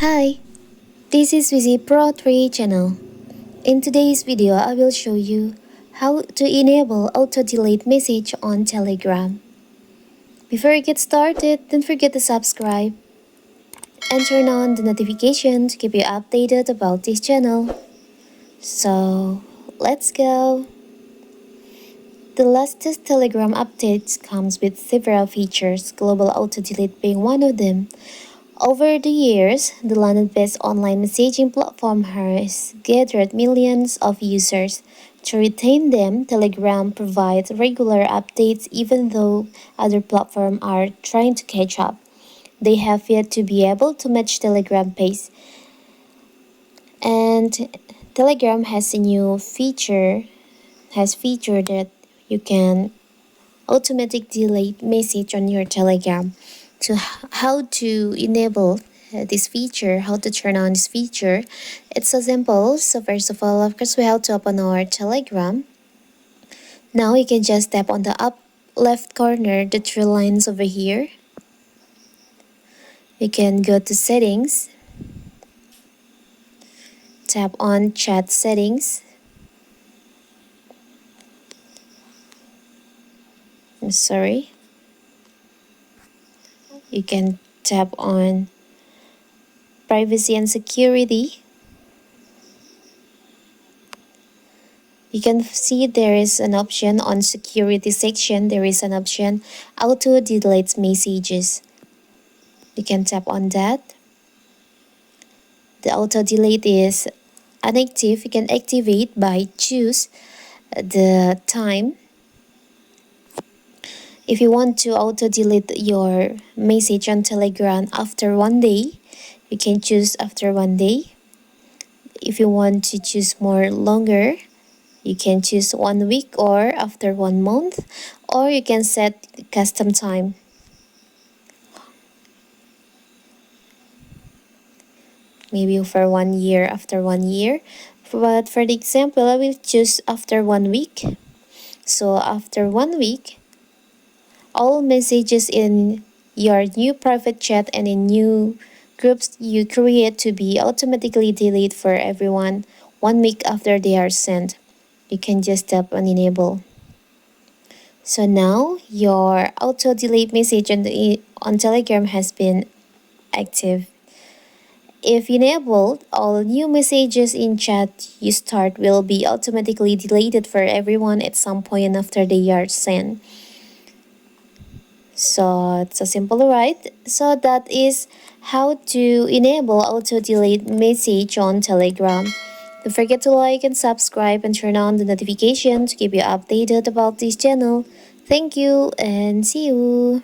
Hi, this is Vizi Pro 3 channel. In today's video, I will show you how to enable auto-delete message on Telegram. Before you get started, don't forget to subscribe and turn on the notification to keep you updated about this channel. So, let's go! The latest Telegram updates comes with several features, global auto-delete being one of them. Over the years, the London-based online messaging platform has gathered millions of users. To retain them, Telegram provides regular updates even though other platforms are trying to catch up. They have yet to be able to match Telegram pace. And Telegram has a new feature that you can automatic delete message on your Telegram. To how to enable this feature, how to turn on this feature, it's so simple. So first of all, of course, we have to open our Telegram. Now you can just tap on the up left corner, the three lines over here. You can go to settings, tap on chat settings. I'm sorry. You can tap on privacy and security. You can see there is an option on security section. There is an option auto delete messages. You can tap on that. The auto delete is inactive. You can activate by choose the time. If you want to auto delete your message on Telegram after 1 day, you can choose after 1 day. If you want to choose more longer, you can choose 1 week or after 1 month, or you can set custom time. Maybe for 1 year, after 1 year. But for the example, I will choose after 1 week. So after 1 week, all messages in your new private chat and in new groups you create to be automatically deleted for everyone 1 week after they are sent. You can just tap on enable. So now your auto delete message on Telegram has been active. If enabled, all new messages in chat you start will be automatically deleted for everyone at some point after they are sent. So it's a simple, right? So that is how to enable auto delete message on Telegram. Don't forget to like and subscribe and turn on the notification to keep you updated about this channel. Thank you and see you.